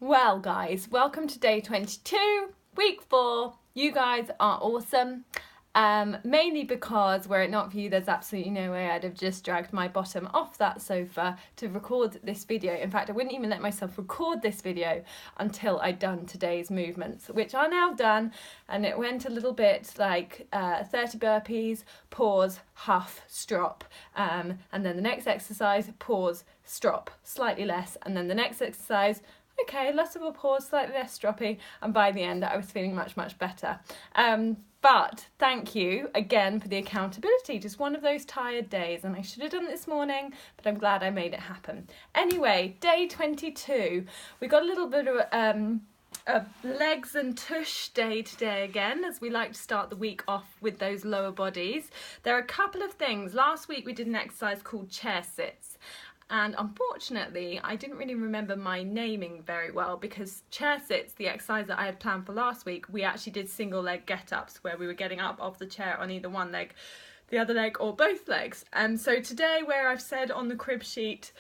Well guys, welcome to day 22, week 4. You guys are awesome. Mainly because were it not for you, there's absolutely no way I'd have just dragged my bottom off that sofa to record this video. In fact, I wouldn't even let myself record this video until I'd done today's movements, which are now done, and it went a little bit like 30 burpees, pause, huff, strop, and then the next exercise, pause, strop, slightly less, and then the next exercise, okay, less of a pause, slightly less stroppy, and by the end I was feeling much better. But thank you again for the accountability, just one of those tired days, and I should have done it this morning, but I'm glad I made it happen. Anyway, day 22, we got a little bit of a legs and tush day today again, as we like to start the week off with those lower bodies. There are a couple of things. Last week we did an exercise called chair sits. And unfortunately, I didn't really remember my naming very well, because chair sits, the exercise that I had planned for last week, we actually did single leg get-ups where we were getting up off the chair on either one leg, the other leg, or both legs. And so today, where I've said on the crib sheet,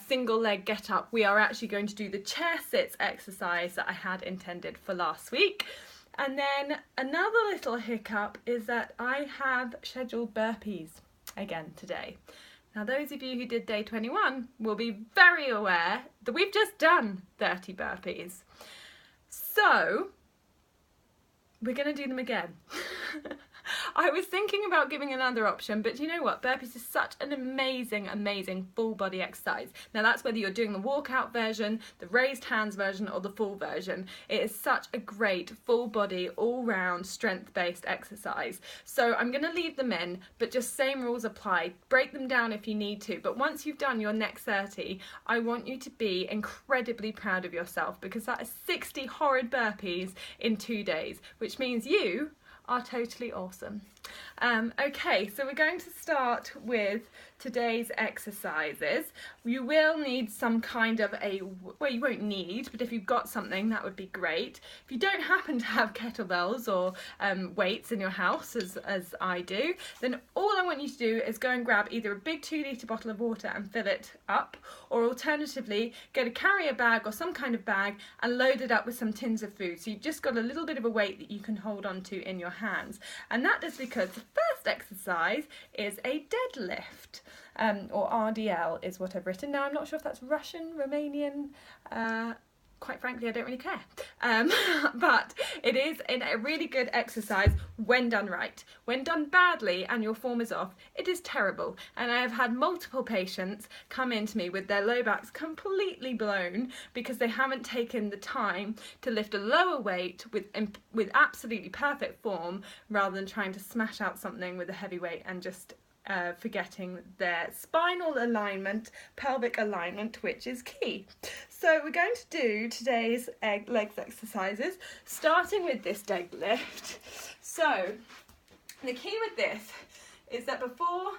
single leg get up, we are actually going to do the chair sits exercise that I had intended for last week. And then another little hiccup is that I have scheduled burpees again today. Now, those of you who did day 21 will be very aware that we've just done 30 burpees. So, we're going to do them again. I was thinking about giving another option, but you know what? Burpees is such an amazing full body exercise. Now that's whether you're doing the walkout version, the raised hands version, or the full version. It is such a great full body, all round strength based exercise. So I'm going to leave them in, but just same rules apply. Break them down if you need to. But once you've done your next 30, I want you to be incredibly proud of yourself, because that is 60 horrid burpees in 2 days, which means you are totally awesome. Okay, so we're going to start with today's exercises. You will need some kind of well, you won't need, but if you've got something, that would be great. If you don't happen to have kettlebells or weights in your house, as I do, then all I want you to do is go and grab either a big 2-litre bottle of water and fill it up, or alternatively, get a carrier bag or some kind of bag and load it up with some tins of food. So you've just got a little bit of a weight that you can hold on to in your hands. And that is because the first exercise is a deadlift, or RDL is what I've written. Now I'm not sure if that's Russian, Romanian, quite frankly I don't really care, but it is a really good exercise when done right. When done badly and your form is off, it is terrible, and I have had multiple patients come into me with their low backs completely blown because they haven't taken the time to lift a lower weight with absolutely perfect form, rather than trying to smash out something with a heavy weight and just forgetting their spinal alignment, pelvic alignment, which is key. So we're going to do today's legs exercises, starting with this deadlift. So the key with this is that before,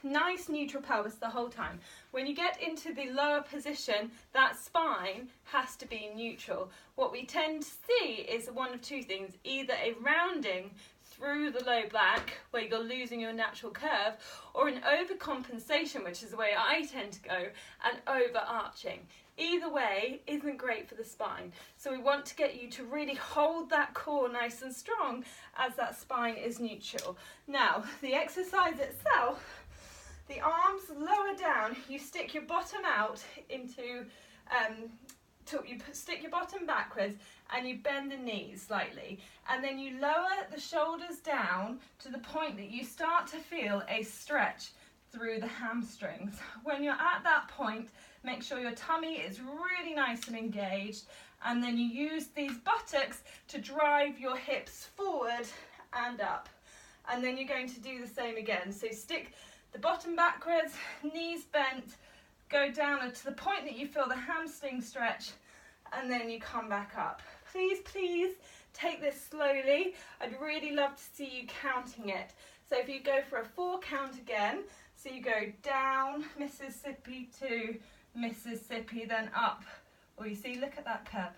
nice neutral pelvis the whole time. When you get into the lower position, that spine has to be neutral. What we tend to see is one of two things: either a rounding through the low back where you're losing your natural curve, or an overcompensation, which is the way I tend to go, and overarching. Either way isn't great for the spine. So we want to get you to really hold that core nice and strong as that spine is neutral. Now, the exercise itself, the arms lower down, you stick your bottom out into, you stick your bottom backwards and you bend the knees slightly, and then you lower the shoulders down to the point that you start to feel a stretch through the hamstrings. When you're at that point, make sure your tummy is really nice and engaged, and then you use these buttocks to drive your hips forward and up. And then you're going to do the same again. So stick the bottom backwards, knees bent, go down to the point that you feel the hamstring stretch, and then you come back up. Please take this slowly. I'd really love to see you counting it. So if you go for a 4 count again, so you go down Mississippi to Mississippi, then up. Or you see, look at that curve.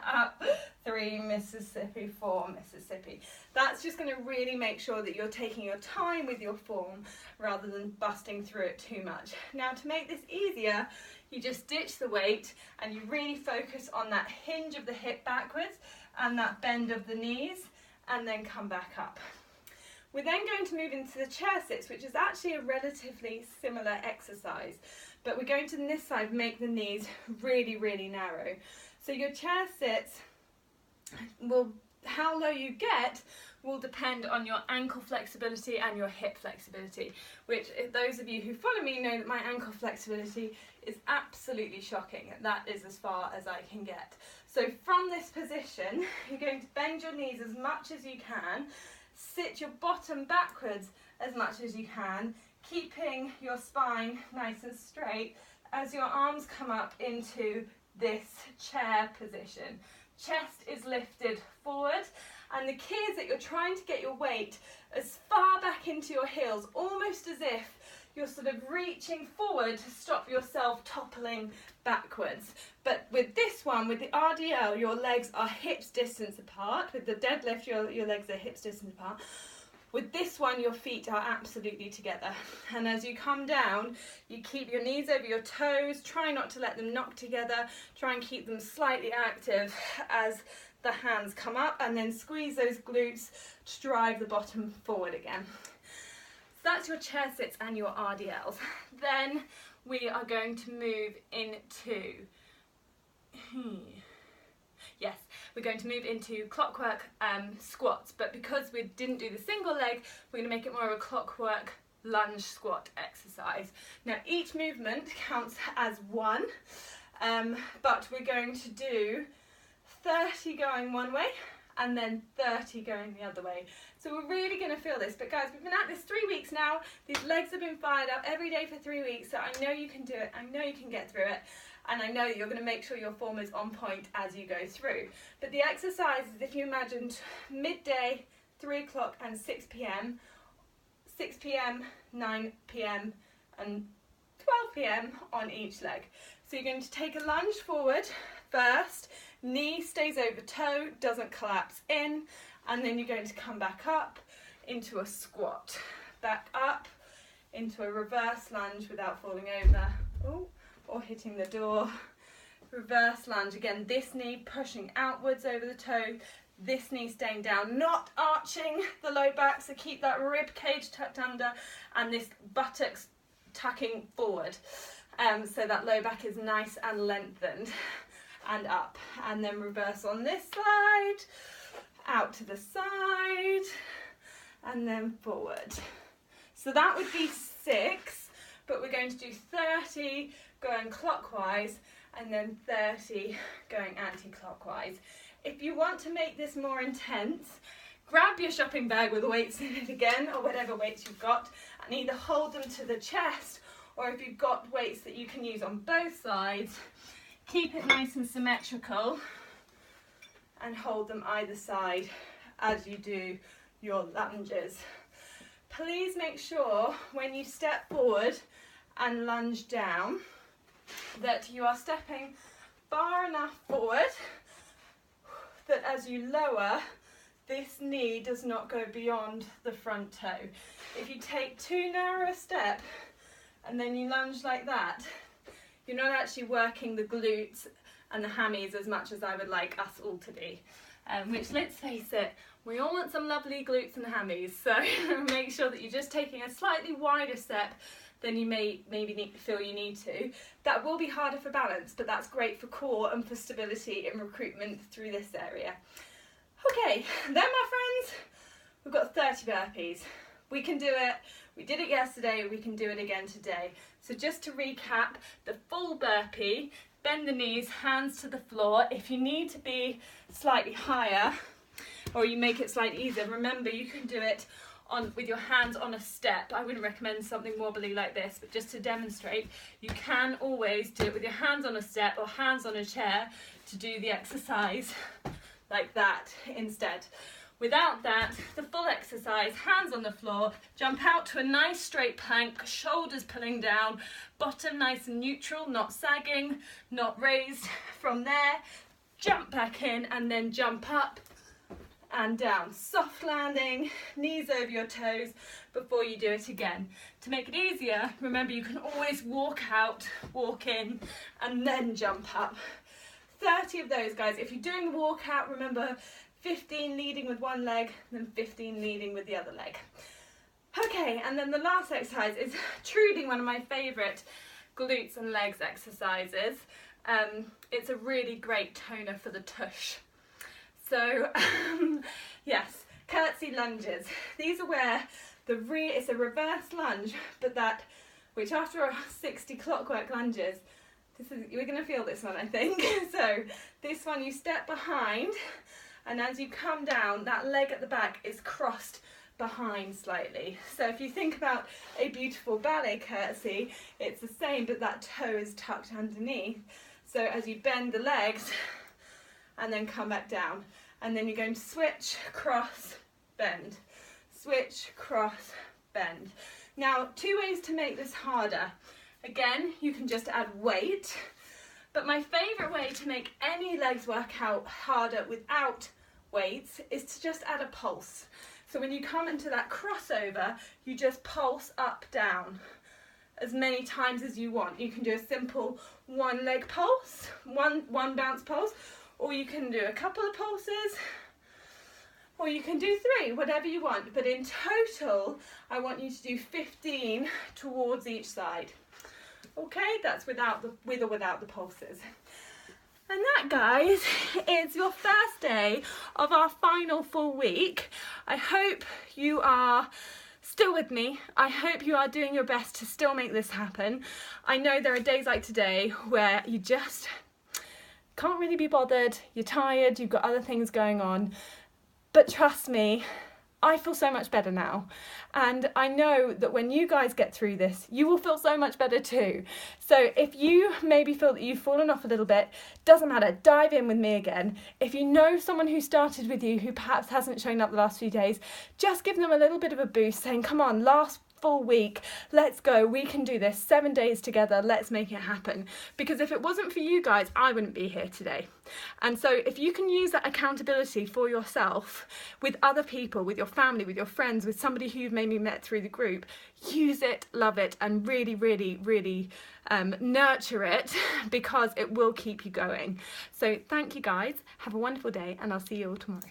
Up 3 Mississippi, 4 Mississippi. That's just going to really make sure that you're taking your time with your form rather than busting through it too much. Now, to make this easier, you just ditch the weight and you really focus on that hinge of the hip backwards and that bend of the knees, and then come back up. We're then going to move into the chair sits, which is actually a relatively similar exercise, but we're going to, on this side, make the knees really, really narrow. So your chair sits how low you get will depend on your ankle flexibility and your hip flexibility, which those of you who follow me know that my ankle flexibility is absolutely shocking. That is as far as I can get. So from this position, you're going to bend your knees as much as you can, sit your bottom backwards as much as you can, keeping your spine nice and straight as your arms come up into this chair position. Chest is lifted forward, and the key is that you're trying to get your weight as far back into your heels, almost as if you're sort of reaching forward to stop yourself toppling backwards. But with this one, with the RDL, your legs are hips distance apart. With the deadlift, your legs are hips distance apart. With this one, your feet are absolutely together. And as you come down, you keep your knees over your toes, try not to let them knock together, try and keep them slightly active as the hands come up, and then squeeze those glutes to drive the bottom forward again. So that's your chair sits and your RDLs. Then we are going to move into, yes, we're going to move into clockwork squats, but because we didn't do the single leg, we're going to make it more of a clockwork lunge squat exercise. Now each movement counts as one, but we're going to do 30 going one way and then 30 going the other way. So we're really going to feel this. But guys, we've been at this 3 weeks now. These legs have been fired up every day for 3 weeks, so I know you can do it. I know you can get through it. And I know that you're going to make sure your form is on point as you go through. But the exercise is, if you imagined midday, 3 o'clock and 6 p.m, 6 p.m, 9 p.m, and 12 p.m. on each leg. So you're going to take a lunge forward first, knee stays over toe, doesn't collapse in, and then you're going to come back up into a squat, back up into a reverse lunge without falling over. Ooh. Or hitting the door. Reverse lunge, again this knee pushing outwards over the toe, this knee staying down, not arching the low back, so keep that rib cage tucked under and this buttocks tucking forward, so that low back is nice and lengthened, and up, and then reverse on this side, out to the side, and then forward. So that would be 6, but we're going to do 30 going clockwise and then 30 going anti-clockwise. If you want to make this more intense, grab your shopping bag with weights in it again, or whatever weights you've got, and either hold them to the chest, or if you've got weights that you can use on both sides, keep it nice and symmetrical and hold them either side as you do your lunges. Please make sure when you step forward and lunge down that you are stepping far enough forward that as you lower, this knee does not go beyond the front toe. If you take too narrow a step and then you lunge like that, you're not actually working the glutes and the hammies as much as I would like us all to be. Which, let's face it, we all want some lovely glutes and hammies, so make sure that you're just taking a slightly wider step than you feel you need to. That will be harder for balance, but that's great for core and for stability and recruitment through this area. Okay, then my friends, we've got 30 burpees. We can do it. We did it yesterday, we can do it again today. So just to recap, the full burpee, bend the knees, hands to the floor. If you need to be slightly higher, or you make it slightly easier, remember you can do it with your hands on a step. I wouldn't recommend something wobbly like this, but just to demonstrate, you can always do it with your hands on a step or hands on a chair to do the exercise like that instead. Without that, the full exercise, hands on the floor, jump out to a nice straight plank, shoulders pulling down, bottom nice and neutral, not sagging, not raised. From there, jump back in and then jump up and down. Soft landing, knees over your toes before you do it again. To make it easier, remember you can always walk out, walk in, and then jump up. 30 of those, guys. If you're doing the walk out, remember 15 leading with one leg, then 15 leading with the other leg. Okay, and then the last exercise is truly one of my favourite glutes and legs exercises. It's a really great toner for the tush. So, yes, curtsy lunges. These are where it's a reverse lunge, but which after 60 clockwork lunges, you're going to feel this one, I think. So this one, you step behind, and as you come down, that leg at the back is crossed behind slightly. So if you think about a beautiful ballet curtsy, it's the same, but that toe is tucked underneath. So as you bend the legs and then come back down, and then you're going to switch, cross, bend, switch, cross, bend. Now, 2 ways to make this harder. Again, you can just add weight, but my favourite way to make any legs workout harder without weights is to just add a pulse. So when you come into that crossover, you just pulse up, down as many times as you want. You can do a simple one leg pulse, one bounce pulse, or you can do a couple of pulses, or you can do 3, whatever you want. But in total, I want you to do 15 towards each side. Okay, that's with or without the pulses. And that, guys, is your first day of our final full week. I hope you are still with me. I hope you are doing your best to still make this happen. I know there are days like today where you just can't really be bothered, you're tired, you've got other things going on, but trust me, I feel so much better now, and I know that when you guys get through this, you will feel so much better too. So if you maybe feel that you've fallen off a little bit, doesn't matter, dive in with me again. If you know someone who started with you who perhaps hasn't shown up the last few days, just give them a little bit of a boost, saying, come on, last full week, let's go, we can do this, 7 days together, let's make it happen. Because if it wasn't for you guys, I wouldn't be here today. And so if you can use that accountability for yourself with other people, with your family, with your friends, with somebody who you've maybe met through the group, use it, love it, and really, really, really nurture it, because it will keep you going. So thank you guys, have a wonderful day, and I'll see you all tomorrow.